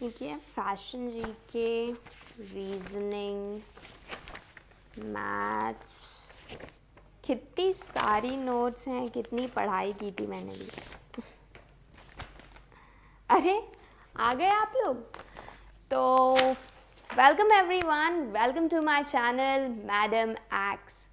ठीक है, fashion GK, reasoning, maths, कितनी सारी नोट्स हैं, कितनी पढ़ाई की थी मैंने भी। अरे आ गए आप लोग। तो welcome everyone, welcome to my channel madam X.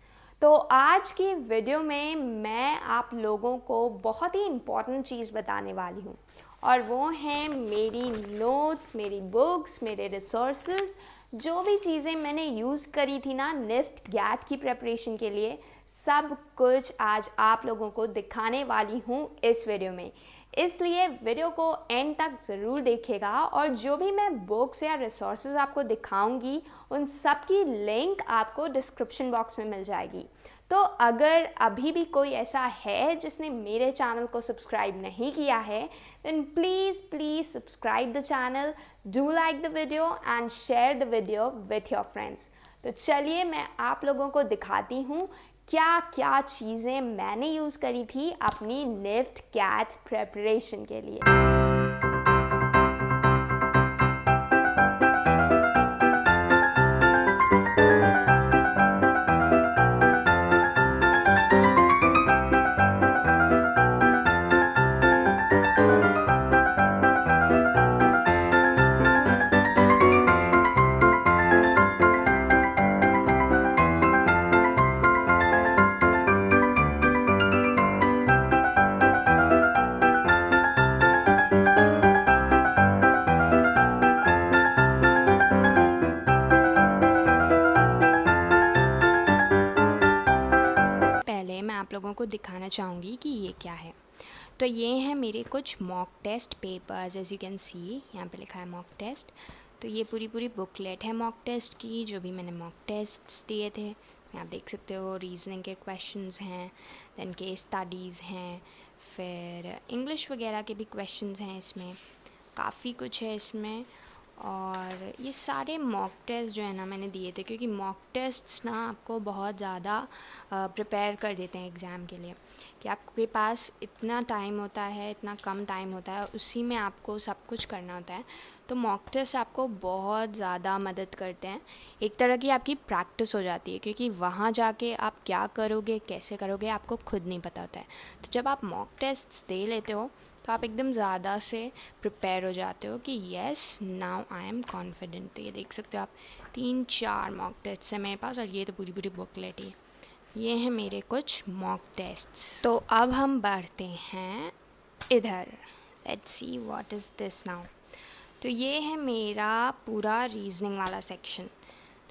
तो आज की वीडियो में मैं आप लोगों को बहुत ही इम्पॉर्टेंट चीज़ बताने वाली हूँ, और वो हैं मेरी नोट्स, मेरी बुक्स, मेरे रिसोर्सेज, जो भी चीज़ें मैंने यूज़ करी थी ना निफ्ट गैट की प्रेपरेशन के लिए, सब कुछ आज आप लोगों को दिखाने वाली हूँ इस वीडियो में। इसलिए वीडियो को एंड तक ज़रूर देखिएगा, और जो भी मैं बुक्स या रिसोर्सेज आपको दिखाऊंगी उन सब की लिंक आपको डिस्क्रिप्शन बॉक्स में मिल जाएगी। तो अगर अभी भी कोई ऐसा है जिसने मेरे चैनल को सब्सक्राइब नहीं किया है, then please subscribe the channel, do like the video and share the video with your friends. तो चलिए मैं आप लोगों को दिखाती हूँ क्या क्या चीज़ें मैंने यूज़ करी थी अपनी निफ्ट गैट प्रेपरेशन के लिए। पहले मैं आप लोगों को दिखाना चाहूँगी कि ये क्या है। तो ये हैं मेरे कुछ mock test papers, as you can see यहाँ पे लिखा है मॉक टेस्ट। तो ये पूरी बुकलेट है मॉक टेस्ट की, जो भी मैंने मॉक टेस्ट्स दिए थे। आप देख सकते हो रीजनिंग के क्वेश्चंस हैं, दैन केस स्टडीज़ हैं, फिर इंग्लिश वगैरह के भी क्वेश्चंस हैं इसमें, काफ़ी कुछ है इसमें। और ये सारे मॉक टेस्ट जो है ना मैंने दिए थे, क्योंकि मॉक टेस्ट्स ना आपको बहुत ज़्यादा प्रिपेयर कर देते हैं एग्ज़ाम के लिए, कि आपके पास इतना टाइम होता है, इतना कम टाइम होता है, उसी में आपको सब कुछ करना होता है। तो मॉक टेस्ट आपको बहुत ज़्यादा मदद करते हैं, एक तरह की आपकी प्रैक्टिस हो जाती है, क्योंकि वहाँ जाके आप क्या करोगे, कैसे करोगे, आपको खुद नहीं पता होता है। तो जब आप मॉक टेस्ट दे लेते हो तो आप एकदम ज़्यादा से प्रिपेयर हो जाते हो कि yes now I am confident. तो ये देख सकते हो आप, 3-4 मॉक टेस्ट है मेरे पास, और ये तो पूरी बुकलेट ही। ये हैं मेरे कुछ मॉक टेस्ट्स। तो अब हम बढ़ते हैं इधर, let's see what is this now. तो ये है मेरा पूरा रीजनिंग वाला सेक्शन।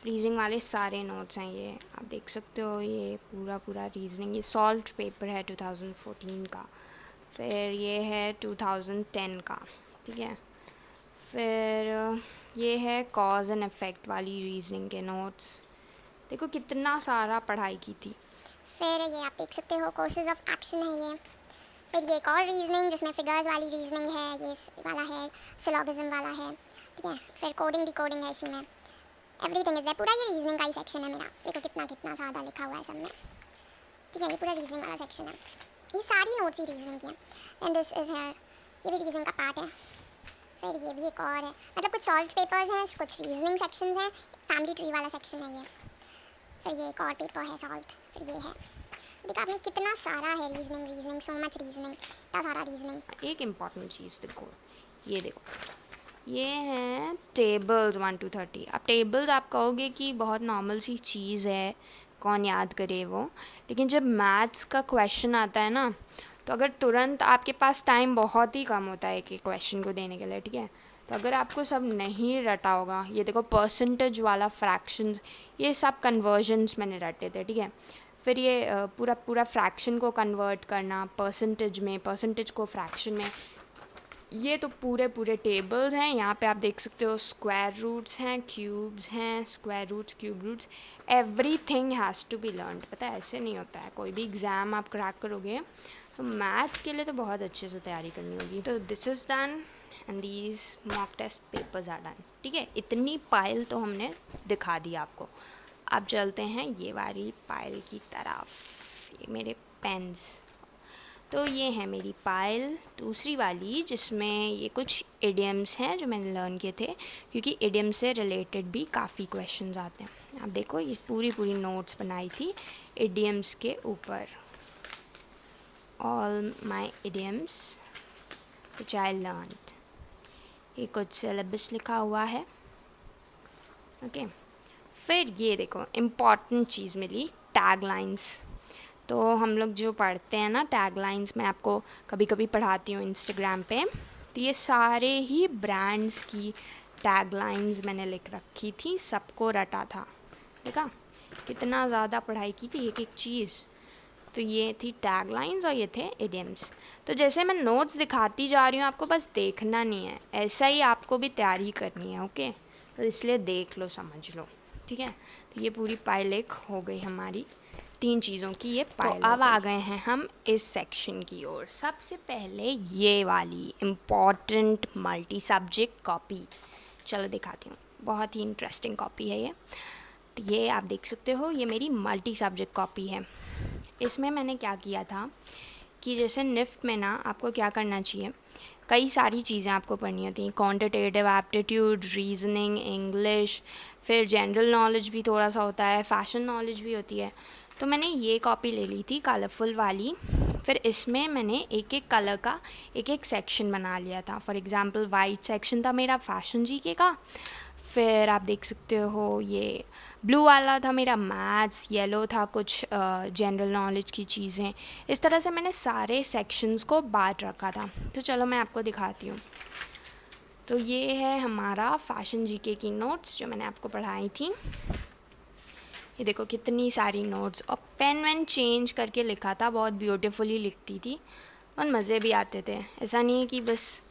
रीजनिंग वाले सारे नोट्स हैं, ये आप देख सकते हो, ये पूरा रीजनिंग। ये सॉल्व्ड पेपर है 2014 का, फिर ये है 2010 का, ठीक है। फिर ये है कॉज एंड इफ़ेक्ट वाली रीजनिंग के नोट्स। देखो कितना सारा पढ़ाई की थी। फिर ये आप देख सकते हो कोर्सेज ऑफ एक्शन है ये। फिर ये एक और रीजनिंग जिसमें फिगर्स वाली रीजनिंग है, ये वाला है, सिलोगिज्म वाला है, ठीक है। फिर कोडिंग डिकोडिंग है इसी में, एवरीथिंग इज देयर। पूरा ये रीजनिंग का ही सेक्शन है मेरा। देखो कितना ज़्यादा लिखा हुआ है सब में, ठीक है। ये पूरा रीजनिंग वाला सेक्शन है, ये सारी नोट्स ही रीजनिंग की हैं। देन दिस इज है, ये भी रीजनिंग का पार्ट है। फिर ये भी एक और है, मतलब कुछ सॉल्व्ड पेपर्स हैं, कुछ रीजनिंग सेक्शंस हैं, फैमिली ट्री वाला सेक्शन है ये। फिर ये एक और पेपर है सॉल्व्ड। फिर ये है, देखा आपने कितना सारा है रीजनिंग, सो मच रीजनिंग, इतना सारा रीजनिंग। एक इम्पॉर्टेंट चीज़ देखो, ये देखो, ये हैं टेबल्स 1 to 30। अब टेबल्स आप कहोगे कि बहुत नॉर्मल सी चीज़ है, कौन याद करे वो, लेकिन जब मैथ्स का क्वेश्चन आता है ना, तो अगर तुरंत आपके पास टाइम बहुत ही कम होता है कि क्वेश्चन को देने के लिए, ठीक है, तो अगर आपको सब नहीं रटा होगा, ये देखो परसेंटेज वाला, फ्रैक्शंस, ये सब कन्वर्जन्स मैंने रटे थे, ठीक है। फिर ये पूरा फ्रैक्शन को कन्वर्ट करना परसेंटेज में, परसेंटेज को फ्रैक्शन में, ये तो पूरे टेबल्स हैं। यहाँ पे आप देख सकते हो स्क्वायर रूट्स हैं, क्यूब्स हैं, square roots, cube roots, everything has to be learned. पता है ऐसे नहीं होता है, कोई भी एग्ज़ाम आप क्रैक करोगे तो मैथ्स के लिए तो बहुत अच्छे से तैयारी करनी होगी। तो this is done and these mock test papers are done, ठीक है। इतनी पाइल तो हमने दिखा दी आपको। अब चलते हैं ये वाली पाइल की तरफ, ये मेरे पेन्स। तो ये है मेरी पाइल दूसरी वाली, जिसमें ये कुछ इडियम्स हैं जो मैंने लर्न किए थे, क्योंकि इडियम से रिलेटेड भी काफ़ी क्वेश्चंस आते हैं। आप देखो ये पूरी नोट्स बनाई थी इडियम्स के ऊपर, all my idioms which I learned. ये कुछ सिलेबस लिखा हुआ है, ओके। फिर ये देखो इम्पॉर्टेंट चीज़ मिली, टैग लाइन्स। तो हम लोग जो पढ़ते हैं ना टैग लाइन्स, मैं आपको कभी कभी पढ़ाती हूँ इंस्टाग्राम पे, तो ये सारे ही ब्रांड्स की टैग लाइन्स मैंने लिख रखी थी, सबको रटा था। देखा कितना ज़्यादा पढ़ाई की थी एक एक चीज़। तो ये थी टैग लाइन्स और ये थे इडियम्स। तो जैसे मैं नोट्स दिखाती जा रही हूँ, आपको बस देखना नहीं है, ऐसा ही आपको भी तैयारी करनी है, ओके। तो इसलिए देख लो, समझ लो, ठीक है। तो ये पूरी पाइल एक हो गई हमारी, 3 चीज़ों की ये पाइल। तो अब आ गए हैं हम इस सेक्शन की ओर। सबसे पहले ये वाली इम्पॉर्टेंट मल्टी सब्जेक्ट कॉपी, चलो दिखाती हूँ। बहुत ही इंटरेस्टिंग कॉपी है ये। तो ये आप देख सकते हो, ये मेरी मल्टी सब्जेक्ट कॉपी है। इसमें मैंने क्या किया था कि जैसे निफ्ट में ना आपको क्या करना चाहिए, कई सारी चीज़ें आपको पढ़नी होती हैं, क्वांटिटेटिव एप्टीट्यूड, रीजनिंग, इंग्लिश, फिर जनरल नॉलेज भी थोड़ा सा होता है, फैशन नॉलेज भी होती है। तो मैंने ये कॉपी ले ली थी कलरफुल वाली, फिर इसमें मैंने एक एक कलर का एक एक सेक्शन बना लिया था। फॉर एग्ज़ाम्पल वाइट सेक्शन था मेरा फैशन जीके का, फिर आप देख सकते हो ये ब्लू वाला था मेरा मैथ्स, येलो था कुछ जनरल नॉलेज की चीज़ें। इस तरह से मैंने सारे सेक्शंस को बांट रखा था। तो चलो मैं आपको दिखाती हूँ। तो ये है हमारा फैशन जीके की नोट्स जो मैंने आपको पढ़ाई थी। ये देखो कितनी सारी नोट्स, और पेन वेन चेंज करके लिखा था, बहुत ब्यूटीफुली लिखती थी, बहुत मज़े भी आते थे। ऐसा नहीं है कि बस,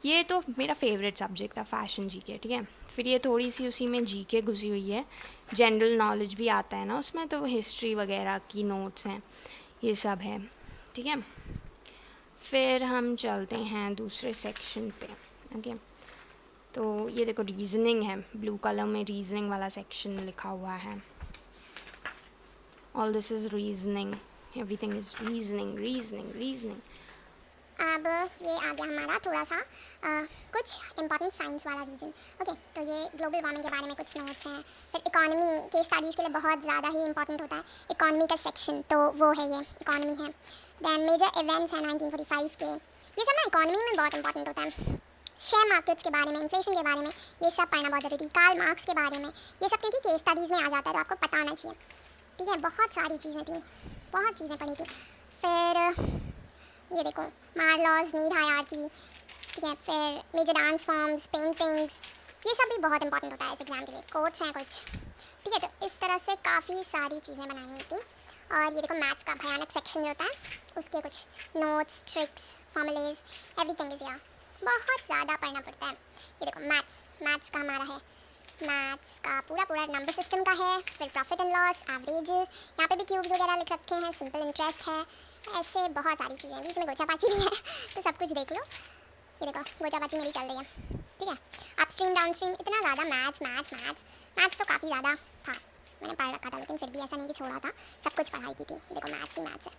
ये तो मेरा फेवरेट सब्जेक्ट था फैशन जीके, ठीक है। फिर ये थोड़ी सी उसी में जीके घुसी हुई है, जनरल नॉलेज भी आता है ना उसमें, तो हिस्ट्री वगैरह की नोट्स हैं, ये सब है, ठीक है। फिर हम चलते हैं दूसरे सेक्शन पे, ओके। तो ये देखो रीजनिंग है, ब्लू कलर में रीजनिंग वाला सेक्शन लिखा हुआ है। All this is reasoning, everything is reasoning, reasoning, reasoning. अब ये आ गया हमारा थोड़ा सा कुछ इंपॉर्टेंट साइंस वाला रीजन, ओके। तो ये ग्लोबल वार्मिंग के बारे में कुछ नोट्स हैं। फिर इकोनॉमी के स्टडीज़ के लिए बहुत ज़्यादा ही इंपॉर्टेंट होता है इकोनॉमी का सेक्शन, तो वो है ये इकोनॉमी है। दैन मेजर इवेंट्स हैं 1945 के, ये सब ना इकोनॉमी में बहुत इंपॉर्टेंट होता है। शेयर मार्केट्स के बारे में, इन्फ्लेशन के बारे में, ये सब पढ़ना बहुत ज़रूरी। कार्ल मार्क्स के बारे में, ये सब क्योंकि केस स्टडीज़ में आ जाता है, तो आपको पता होना चाहिए, ठीक है। बहुत सारी चीज़ें थी, बहुत चीज़ें पढ़ी थी। फिर ये देखो मार्लॉज नीड हायरार्की, ठीक है। फिर मेजर डांस फॉर्म्स, पेंटिंग्स, ये सब भी बहुत इंपॉर्टेंट होता है इस एग्ज़ाम के लिए, कोट्स हैं कुछ, ठीक है। तो इस तरह से काफ़ी सारी चीज़ें बनाई हुई थी। और ये देखो मैथ्स का भयानक सेक्शन जो होता है, उसके कुछ notes, tricks, formulas, everything is here. बहुत ज़्यादा पढ़ना पड़ता है। ये देखो मैथ्स का हमारा है, मैथ्स का पूरा नंबर सिस्टम का है। फिर प्रॉफिट एंड लॉस, एवरेजेस, यहाँ पे भी क्यूब्स वगैरह लिख रखे हैं, सिंपल इंटरेस्ट है, ऐसे बहुत सारी चीज़ें। बीच में गोचापाची भी है, तो सब कुछ देख लो। ये देखो गोचापाची मेरी चल रही है, ठीक है। अपस्ट्रीम डाउनस्ट्रीम, इतना ज़्यादा मैथ्स तो काफ़ी ज़्यादा था, मैंने पढ़ रखा था, लेकिन फिर भी ऐसा नहीं कि छोड़ा था, सब कुछ पढ़ाई की थी। देखो मैथ्स ही मैथ्स है।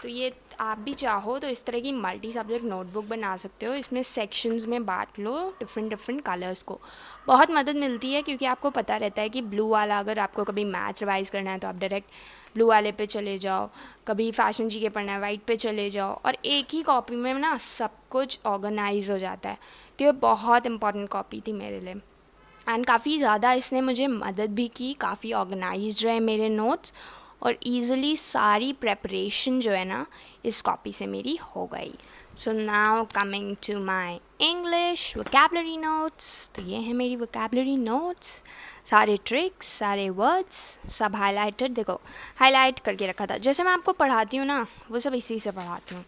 तो ये आप भी चाहो तो इस तरह की मल्टी सब्जेक्ट नोटबुक बना सकते हो, इसमें सेक्शंस में बांट लो डिफरेंट कलर्स को, बहुत मदद मिलती है, क्योंकि आपको पता रहता है कि ब्लू वाला, अगर आपको कभी मैथ्स रिवाइज करना है तो आप डायरेक्ट ब्लू वाले पे चले जाओ, कभी फैशन जीके पढ़ना है वाइट पे चले जाओ, और एक ही कॉपी में ना सब कुछ ऑर्गेनाइज हो जाता है। तो ये बहुत इंपॉर्टेंट कॉपी थी मेरे लिए, एंड काफ़ी ज़्यादा इसने मुझे मदद भी की, काफ़ी ऑर्गेनाइज्ड रहे मेरे नोट्स, और ईज़िली सारी प्रेपरेशन जो है ना इस कॉपी से मेरी हो गई। So now coming to my English vocabulary notes. तो ये है मेरी वोकैबलरी नोट्स, सारे ट्रिक्स, सारे वर्ड्स, सब हाईलाइटेड, देखो हाईलाइट करके रखा था। जैसे मैं आपको पढ़ाती हूँ ना, वो सब इसी से पढ़ाती हूँ,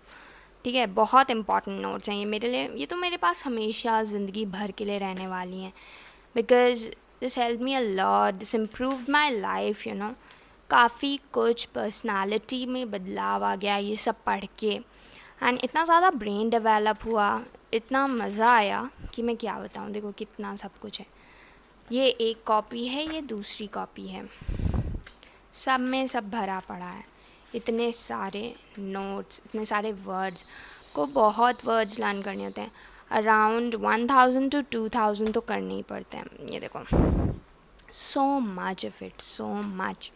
ठीक है। बहुत इंपॉर्टेंट नोट्स हैं ये मेरे लिए, ये तो मेरे पास हमेशा ज़िंदगी भर के लिए रहने वाली हैं, because this help me a lot, this improved my life, you know. काफ़ी कुछ पर्सनालिटी में बदलाव आ गया ये सब पढ़ के, एंड इतना ज़्यादा ब्रेन डेवलप हुआ, इतना मज़ा आया कि मैं क्या बताऊँ। देखो कितना सब कुछ है, ये एक कॉपी है, ये दूसरी कॉपी है, सब में सब भरा पड़ा है। इतने सारे नोट्स, इतने सारे वर्ड्स को, बहुत वर्ड्स लर्न करने होते हैं। अराउंड 1000 to 2000 तो करने ही पड़ते हैं। ये देखो, so much of it, so much,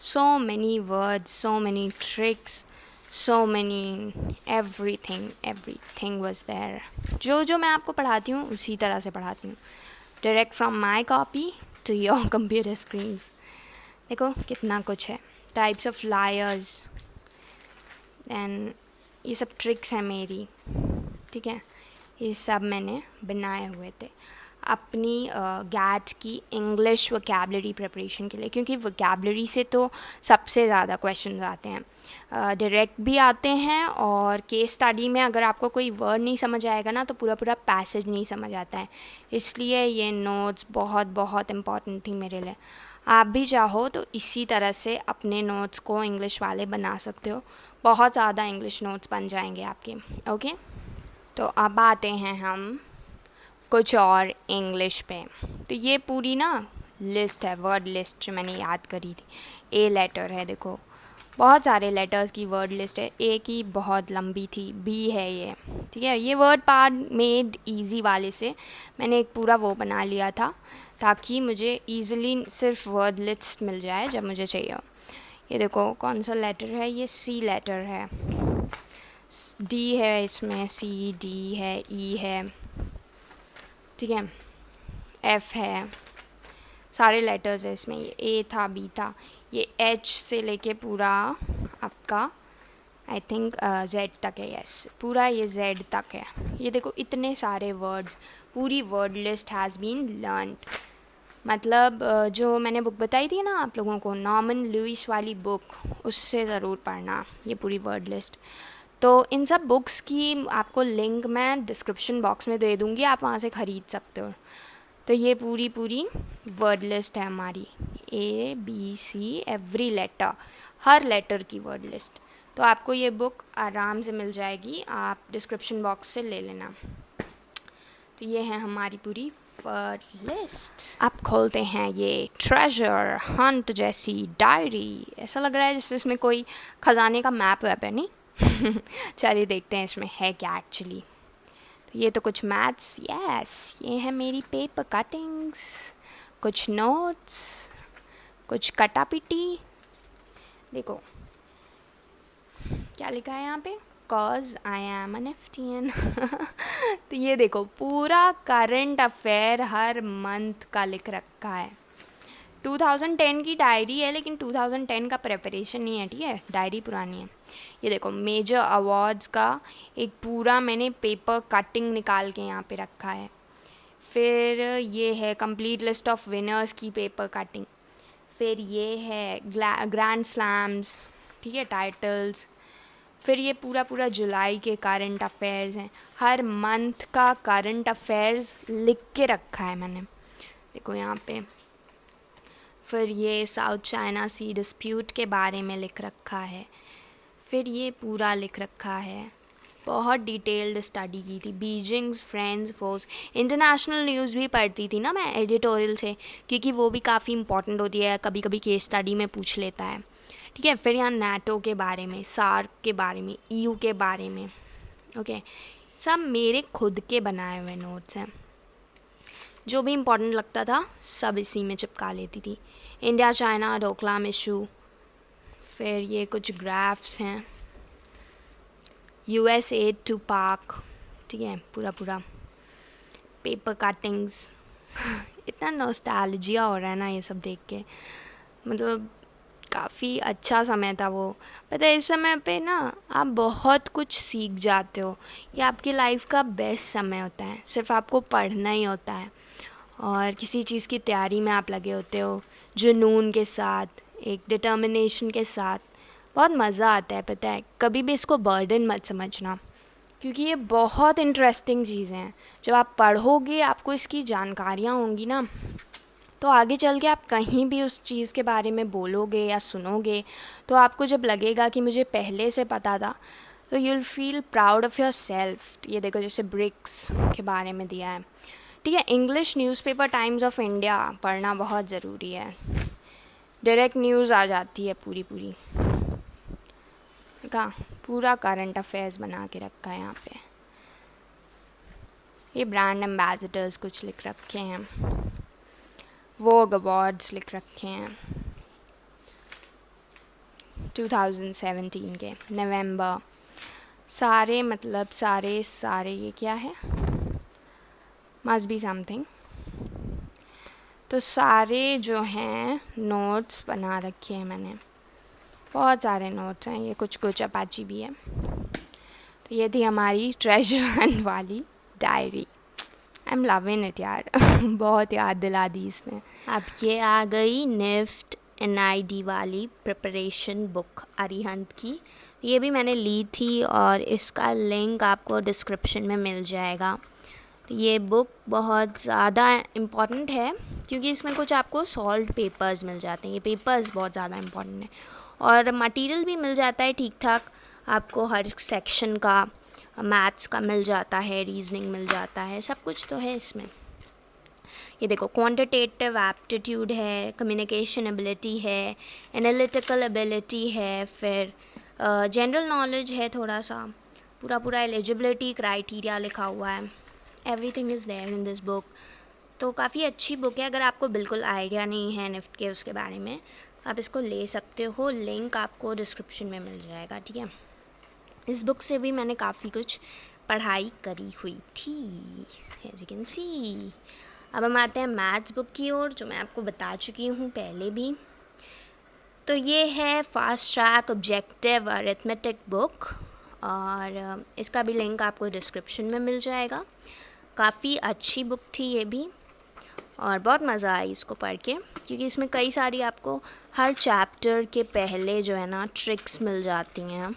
so many words, so many tricks, so many everything was there। जो मैं आपको पढ़ाती हूँ उसी तरह से पढ़ाती हूँ, direct from my copy to your computer screens. देखो कितना कुछ है, टाइप्स ऑफ लायर्स एंड ये सब ट्रिक्स हैं मेरी, ठीक है। ये सब मैंने बनाए हुए थे अपनी गैट की इंग्लिश वोकैबलरी प्रिपरेशन के लिए, क्योंकि वोकैबलरी से तो सबसे ज़्यादा क्वेश्चंस आते हैं, डायरेक्ट भी आते हैं, और केस स्टडी में अगर आपको कोई वर्ड नहीं समझ आएगा ना तो पूरा पूरा पैसेज नहीं समझ आता है। इसलिए ये नोट्स बहुत बहुत इम्पॉर्टेंट थी मेरे लिए। आप भी चाहो तो इसी तरह से अपने नोट्स को इंग्लिश वाले बना सकते हो, बहुत ज़्यादा इंग्लिश नोट्स बन जाएंगे आपके। ओके, तो अब आते हैं हम कुछ और इंग्लिश पे। तो ये पूरी ना लिस्ट है, वर्ड लिस्ट जो मैंने याद करी थी। ए लेटर है, देखो बहुत सारे लेटर्स की वर्ड लिस्ट है। ए की बहुत लंबी थी, बी है ये, ठीक है। ये वर्ड पार्ट मेड इजी वाले से मैंने एक पूरा वो बना लिया था, ताकि मुझे ईज़िली सिर्फ वर्ड लिस्ट मिल जाए जब मुझे चाहिए हो। ये देखो कौन सा लेटर है, ये सी लेटर है, डी है इसमें, सी डी है, ई है, ठीक है, एफ है, सारे लेटर्स है इसमें। ये ए था, बी था, ये एच से लेके पूरा आपका आई थिंक जेड तक है, यस पूरा ये जेड तक है। ये देखो इतने सारे वर्ड्स, पूरी word list has been learned. मतलब जो मैंने बुक बताई थी ना आप लोगों को, नॉर्मन लुइस वाली बुक, उससे ज़रूर पढ़ना ये पूरी वर्ड लिस्ट। तो इन सब बुक्स की आपको लिंक मैं डिस्क्रिप्शन बॉक्स में दे दूँगी, आप वहाँ से ख़रीद सकते हो। तो ये पूरी वर्ड लिस्ट है हमारी, A B C every letter, हर लेटर की वर्ड लिस्ट। तो आपको ये बुक आराम से मिल जाएगी, आप डिस्क्रिप्शन बॉक्स से ले लेना। तो ये है हमारी पूरी वर्ड लिस्ट। अब खोलते हैं ये ट्रेजर हंट जैसी डायरी। ऐसा लग रहा है जैसे इसमें कोई ख़जाने का मैप वैप है, नहीं? चलिए देखते हैं इसमें है क्या एक्चुअली। तो ये तो कुछ मैथ्स, यस ये है मेरी पेपर कटिंग्स, कुछ नोट्स, कुछ कटापिटी। देखो क्या लिखा है यहाँ पे, कॉज आई एम एन एफ्टियन। तो ये देखो पूरा करंट अफेयर हर मंथ का लिख रखा है। 2010 की डायरी है, लेकिन 2010 का प्रिपरेशन नहीं है, ठीक है, डायरी पुरानी है। ये देखो मेजर अवार्ड्स का एक पूरा मैंने पेपर कटिंग निकाल के यहाँ पे रखा है। फिर ये है कंप्लीट लिस्ट ऑफ विनर्स की पेपर कटिंग। फिर ये है ग्रैंड स्लैम्स, ठीक है, टाइटल्स। फिर ये पूरा जुलाई के करंट अफेयर्स हैं, हर मंथ का करंट अफेयर्स लिख के रखा है मैंने, देखो यहाँ पे। फिर ये साउथ चाइना सी डिस्प्यूट के बारे में लिख रखा है। फिर ये पूरा लिख रखा है, बहुत डिटेल्ड स्टडी की थी। Beijing's friends force, international news भी पढ़ती थी ना मैं एडिटोरियल से, क्योंकि वो भी काफ़ी इंपॉर्टेंट होती है, कभी कभी केस स्टडी में पूछ लेता है, ठीक है। फिर यहाँ नाटो के बारे में, सार्क के बारे में, ईयू के बारे में, ओके। सब मेरे खुद के बनाए हुए नोट्स हैं, जो भी इम्पोर्टेंट लगता था सब इसी में चिपका लेती थी। India China Doklam issue. फिर ये कुछ ग्राफ्स हैं, US एड टू पाक, ठीक है, पूरा पेपर कटिंग्स। इतना नॉस्टैल्जिया हो रहा है ना ये सब देख के, मतलब काफ़ी अच्छा समय था वो। पता है इस समय पे ना आप बहुत कुछ सीख जाते हो, ये आपकी लाइफ का बेस्ट समय होता है। सिर्फ आपको पढ़ना ही होता है और किसी चीज़ की तैयारी में आप लगे होते हो जुनून के साथ, एक डिटर्मिनेशन के साथ, बहुत मज़ा आता है। पता है कभी भी इसको बर्डन मत समझना, क्योंकि ये बहुत इंटरेस्टिंग चीज़ें हैं। जब आप पढ़ोगे, आपको इसकी जानकारियाँ होंगी ना, तो आगे चल के आप कहीं भी उस चीज़ के बारे में बोलोगे या सुनोगे, तो आपको जब लगेगा कि मुझे पहले से पता था, तो you will feel proud of your self. ये देखो जैसे ब्रिक्स के बारे में दिया है, ठीक है। English newspaper times of India पढ़ना बहुत ज़रूरी है, डायरेक्ट न्यूज़ आ जाती है पूरी। का पूरा करंट अफेयर्स बना के रखा है यहाँ पे। ये ब्रांड एम्बेसडर्स कुछ लिख रखे हैं, वोग अवार्ड्स लिख रखे हैं 2017 के नवंबर, सारे मतलब सारे ये क्या है, मस्ट बी समथिंग। तो सारे जो हैं नोट्स बना रखे हैं मैंने, बहुत सारे नोट्स हैं, ये कुछ अपाची भी है। तो ये थी हमारी ट्रेजर हंट वाली diary. I am loving it यार बहुत याद दिला दी इसने। अब ये आ गई निफ्ट NID वाली प्रिपरेशन बुक अरिहंत की। ये भी मैंने ली थी और इसका लिंक आपको डिस्क्रिप्शन में मिल जाएगा। तो ये बुक बहुत ज़्यादा इम्पॉर्टेंट है क्योंकि इसमें कुछ आपको सॉल्व पेपर्स मिल जाते हैं। ये पेपर्स बहुत ज़्यादा इम्पॉर्टेंट है और मटेरियल भी मिल जाता है ठीक ठाक आपको, हर सेक्शन का मैथ्स का मिल जाता है, रीजनिंग मिल जाता है, सब कुछ तो है इसमें। ये देखो क्वांटिटेटिव एप्टीट्यूड है, कम्युनिकेशन एबिलिटी है, एनालिटिकल एबिलिटी है, फिर जनरल नॉलेज है थोड़ा सा, पूरा एलिजिबिलिटी क्राइटेरिया लिखा हुआ है। Everything is there in this book. तो काफ़ी अच्छी बुक है। अगर आपको बिल्कुल आइडिया नहीं है निफ्ट के उसके बारे में, आप इसको ले सकते हो, लिंक आपको डिस्क्रिप्शन में मिल जाएगा, ठीक है। इस बुक से भी मैंने काफ़ी कुछ पढ़ाई करी हुई थी, एज यू कैन सी। अब हम आते हैं मैथ्स बुक की ओर, जो मैं आपको बता चुकी हूँ पहले भी। तो ये है fast track objective arithmetic book और इसका भी लिंक आपको डिस्क्रिप्शन में मिल जाएगा। काफ़ी अच्छी बुक थी ये भी और बहुत मज़ा आई इसको पढ़ के, क्योंकि इसमें कई सारी आपको हर चैप्टर के पहले जो है ना ट्रिक्स मिल जाती हैं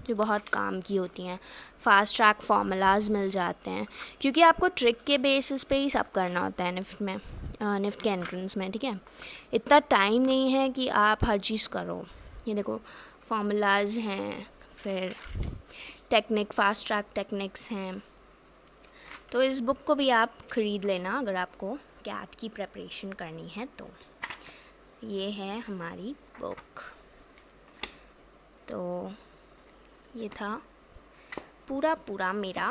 जो बहुत काम की होती हैं। फास्ट ट्रैक फार्मूलाज मिल जाते हैं, क्योंकि आपको ट्रिक के बेसिस पे ही सब करना होता है निफ्ट में, निफ्ट के एंट्रेंस में, ठीक है। इतना टाइम नहीं है कि आप हर चीज़ करो। ये देखो फार्मूलाज हैं, फिर टेक्निक, फास्ट ट्रैक टेक्निक्स हैं। तो इस बुक को भी आप ख़रीद लेना अगर आपको कैट की प्रिपरेशन करनी है तो। ये है हमारी बुक। तो ये था पूरा मेरा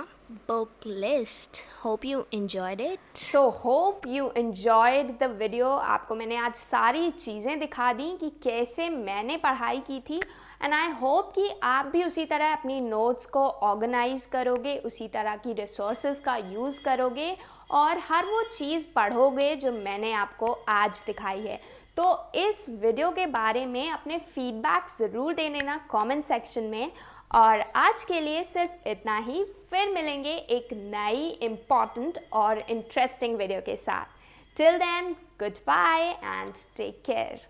book list. Hope you enjoyed it. So hope you enjoyed the video. आपको मैंने आज सारी चीज़ें दिखा दी कि कैसे मैंने पढ़ाई की थी, एंड आई होप कि आप भी उसी तरह अपनी नोट्स को ऑर्गेनाइज करोगे, उसी तरह की रिसोर्सेज का यूज़ करोगे और हर वो चीज़ पढ़ोगे जो मैंने आपको आज दिखाई है। तो इस वीडियो के बारे में अपने फीडबैक ज़रूर दे देना कमेंट सेक्शन में। और आज के लिए सिर्फ इतना ही, फिर मिलेंगे एक नई इम्पॉर्टेंट और इंटरेस्टिंग वीडियो के साथ। Till then, goodbye and take care.